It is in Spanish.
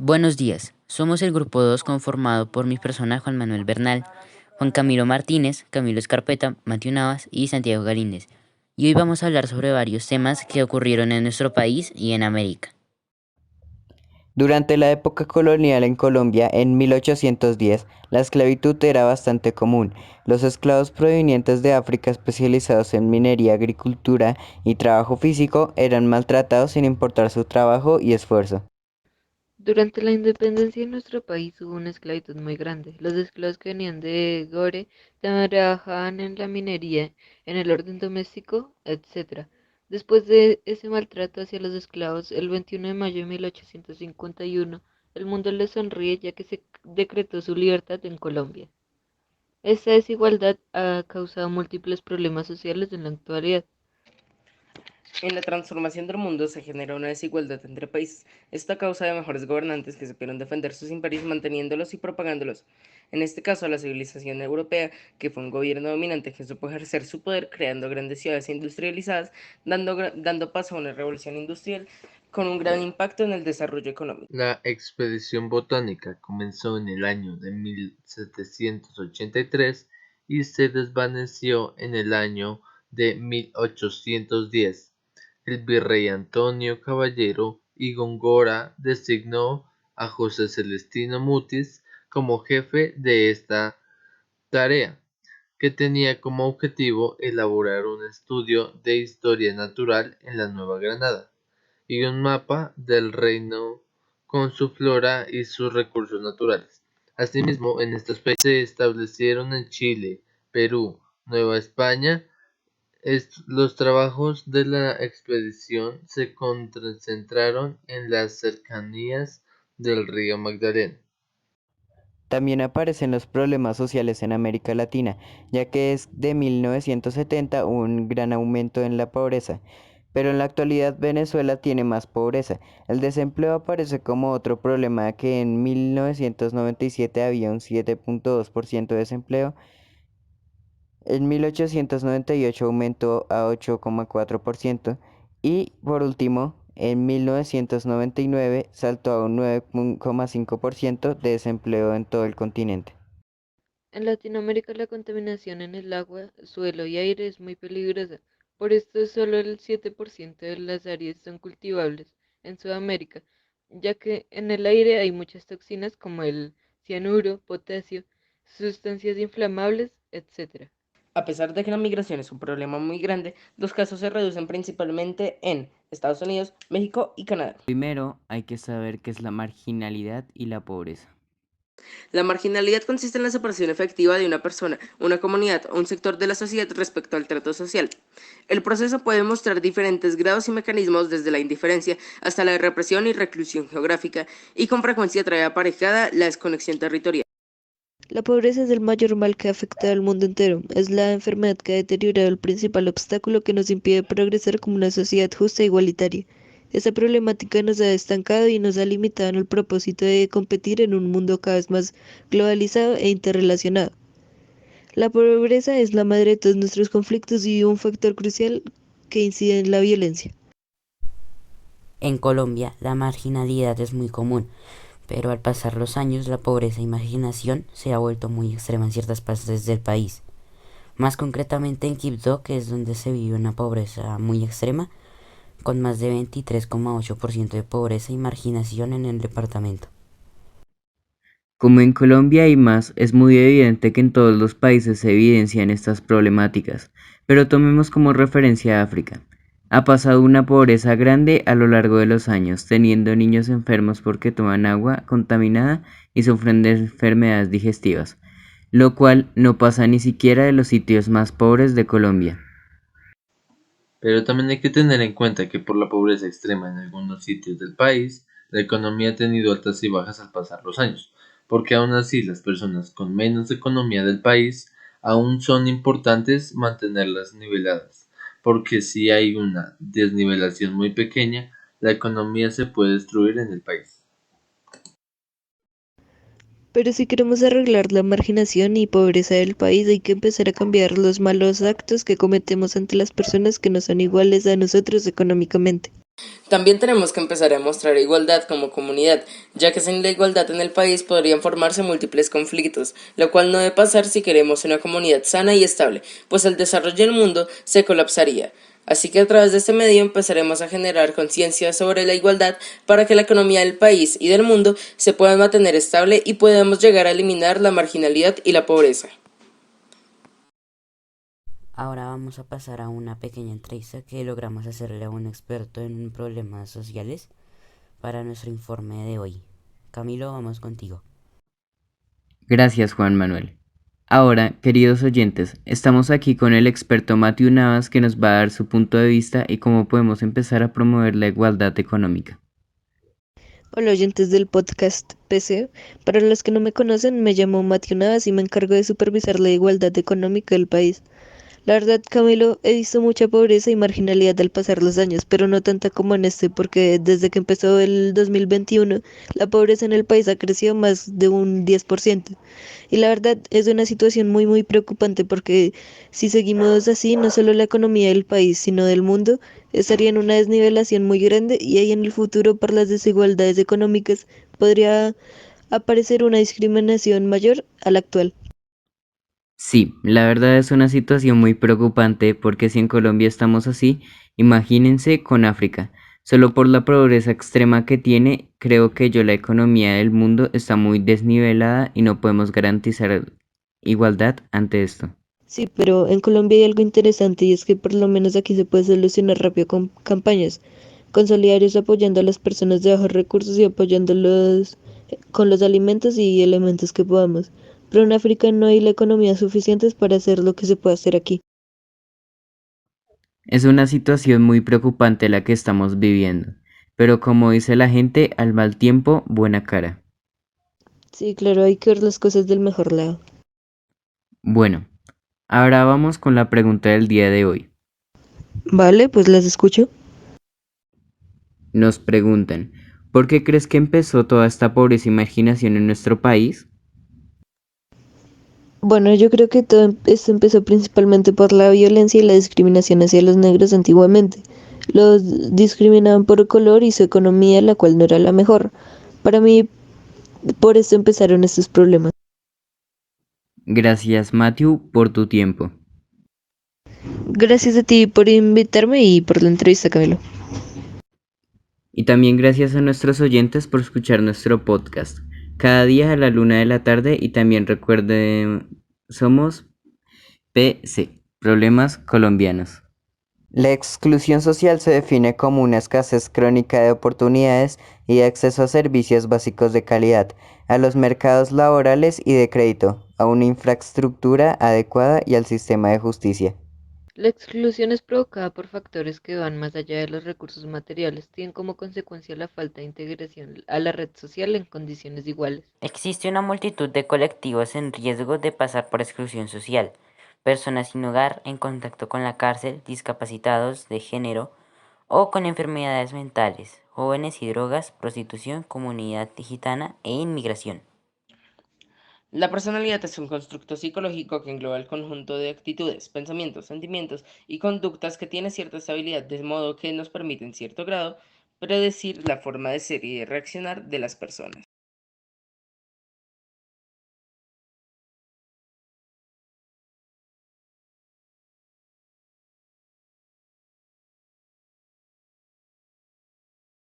Buenos días, somos el grupo 2 conformado por mi persona Juan Manuel Bernal, Juan Camilo Martínez, Camilo Escarpeta, Mateo Navas y Santiago Galíndez. Y hoy vamos a hablar sobre varios temas que ocurrieron en nuestro país y en América. Durante la época colonial en Colombia, en 1810, la esclavitud era bastante común. Los esclavos provenientes de África especializados en minería, agricultura y trabajo físico eran maltratados sin importar su trabajo y esfuerzo. Durante la independencia de nuestro país hubo una esclavitud muy grande. Los esclavos que venían de Gore trabajaban en la minería, en el orden doméstico, etc. Después de ese maltrato hacia los esclavos, el 21 de mayo de 1851, el mundo les sonríe ya que se decretó su libertad en Colombia. Esta desigualdad ha causado múltiples problemas sociales en la actualidad. En la transformación del mundo se genera una desigualdad entre países. Esto a causa de mejores gobernantes que supieron defender sus imperios manteniéndolos y propagándolos. En este caso, la civilización europea, que fue un gobierno dominante que supo ejercer su poder creando grandes ciudades industrializadas, dando paso a una revolución industrial con un gran impacto en el desarrollo económico. La expedición botánica comenzó en el año de 1783 y se desvaneció en el año de 1810. El virrey Antonio Caballero y Góngora designó a José Celestino Mutis como jefe de esta tarea, que tenía como objetivo elaborar un estudio de historia natural en la Nueva Granada y un mapa del reino con su flora y sus recursos naturales. Asimismo, en estos países se establecieron en Chile, Perú, Nueva España. Los trabajos de la expedición se concentraron en las cercanías del río Magdalena. También aparecen los problemas sociales en América Latina, ya que desde 1970 hubo un gran aumento en la pobreza. Pero en la actualidad Venezuela tiene más pobreza. El desempleo aparece como otro problema, que en 1997 había un 7.2% de desempleo. En 1898 aumentó a 8,4% y por último, en 1999 saltó a un 9,5% de desempleo en todo el continente. En Latinoamérica la contaminación en el agua, suelo y aire es muy peligrosa. Por esto solo el 7% de las áreas son cultivables en Sudamérica, ya que en el aire hay muchas toxinas como el cianuro, potasio, sustancias inflamables, etc. A pesar de que la migración es un problema muy grande, los casos se reducen principalmente en Estados Unidos, México y Canadá. Primero, hay que saber qué es la marginalidad y la pobreza. La marginalidad consiste en la separación efectiva de una persona, una comunidad o un sector de la sociedad respecto al trato social. El proceso puede mostrar diferentes grados y mecanismos desde la indiferencia hasta la represión y reclusión geográfica, y con frecuencia trae aparejada la desconexión territorial. La pobreza es el mayor mal que afecta al mundo entero. Es la enfermedad que ha deteriorado el principal obstáculo que nos impide progresar como una sociedad justa e igualitaria. Esta problemática nos ha estancado y nos ha limitado en el propósito de competir en un mundo cada vez más globalizado e interrelacionado. La pobreza es la madre de todos nuestros conflictos y un factor crucial que incide en la violencia. En Colombia, la marginalidad es muy común, pero al pasar los años, la pobreza y marginación se ha vuelto muy extrema en ciertas partes del país. Más concretamente en Quibdó, que es donde se vive una pobreza muy extrema, con más de 23,8% de pobreza y marginación en el departamento. Como en Colombia hay más, es muy evidente que en todos los países se evidencian estas problemáticas, pero tomemos como referencia a África. Ha pasado una pobreza grande a lo largo de los años, teniendo niños enfermos porque toman agua contaminada y sufren de enfermedades digestivas, lo cual no pasa ni siquiera de los sitios más pobres de Colombia. Pero también hay que tener en cuenta que por la pobreza extrema en algunos sitios del país, la economía ha tenido altas y bajas al pasar los años, porque aún así las personas con menos economía del país aún son importantes mantenerlas niveladas, porque si hay una desnivelación muy pequeña, la economía se puede destruir en el país. Pero si queremos arreglar la marginación y pobreza del país, hay que empezar a cambiar los malos actos que cometemos ante las personas que no son iguales a nosotros económicamente. También tenemos que empezar a mostrar igualdad como comunidad, ya que sin la igualdad en el país podrían formarse múltiples conflictos, lo cual no debe pasar si queremos una comunidad sana y estable, pues el desarrollo del mundo se colapsaría. Así que a través de este medio empezaremos a generar conciencia sobre la igualdad para que la economía del país y del mundo se pueda mantener estable y podamos llegar a eliminar la marginalidad y la pobreza. Ahora vamos a pasar a una pequeña entrevista que logramos hacerle a un experto en problemas sociales para nuestro informe de hoy. Camilo, vamos contigo. Gracias, Juan Manuel. Ahora, queridos oyentes, estamos aquí con el experto Matthew Navas que nos va a dar su punto de vista y cómo podemos empezar a promover la igualdad económica. Hola oyentes del podcast PC. Para los que no me conocen, me llamo Matthew Navas y me encargo de supervisar la igualdad económica del país. La verdad, Camilo, he visto mucha pobreza y marginalidad al pasar los años, pero no tanta como en este, porque desde que empezó el 2021, la pobreza en el país ha crecido más de un 10%. Y la verdad es una situación muy preocupante porque si seguimos así, no solo la economía del país, sino del mundo, estaría en una desnivelación muy grande y ahí en el futuro por las desigualdades económicas podría aparecer una discriminación mayor a la actual. Sí, la verdad es una situación muy preocupante porque si en Colombia estamos así, imagínense con África. Solo por la pobreza extrema que tiene, creo que la economía del mundo está muy desnivelada y no podemos garantizar igualdad ante esto. Sí, pero en Colombia hay algo interesante y es que por lo menos aquí se puede solucionar rápido con campañas, con solidarios apoyando a las personas de bajos recursos y apoyándolos con los alimentos y elementos que podamos. Pero en África no hay la economía suficiente para hacer lo que se puede hacer aquí. Es una situación muy preocupante la que estamos viviendo, pero como dice la gente, al mal tiempo, buena cara. Sí, claro, hay que ver las cosas del mejor lado. Bueno, ahora vamos con la pregunta del día de hoy. Vale, pues las escucho. Nos preguntan, ¿por qué crees que empezó toda esta pobreza y marginación en nuestro país? Bueno, yo creo que todo esto empezó principalmente por la violencia y la discriminación hacia los negros antiguamente. Los discriminaban por color y su economía, la cual no era la mejor. Para mí, por esto empezaron estos problemas. Gracias, Matthew, por tu tiempo. Gracias a ti por invitarme y por la entrevista, Camilo. Y también gracias a nuestros oyentes por escuchar nuestro podcast. Cada día a la 1 de la tarde y también recuerden, somos PC, Problemas Colombianos. La exclusión social se define como una escasez crónica de oportunidades y acceso a servicios básicos de calidad, a los mercados laborales y de crédito, a una infraestructura adecuada y al sistema de justicia. La exclusión es provocada por factores que van más allá de los recursos materiales, tienen como consecuencia la falta de integración a la red social en condiciones iguales. Existe una multitud de colectivos en riesgo de pasar por exclusión social: personas sin hogar, en contacto con la cárcel, discapacitados de género o con enfermedades mentales, jóvenes y drogas, prostitución, comunidad gitana e inmigración. La personalidad es un constructo psicológico que engloba el conjunto de actitudes, pensamientos, sentimientos y conductas que tiene cierta estabilidad, de modo que nos permite en cierto grado predecir la forma de ser y de reaccionar de las personas.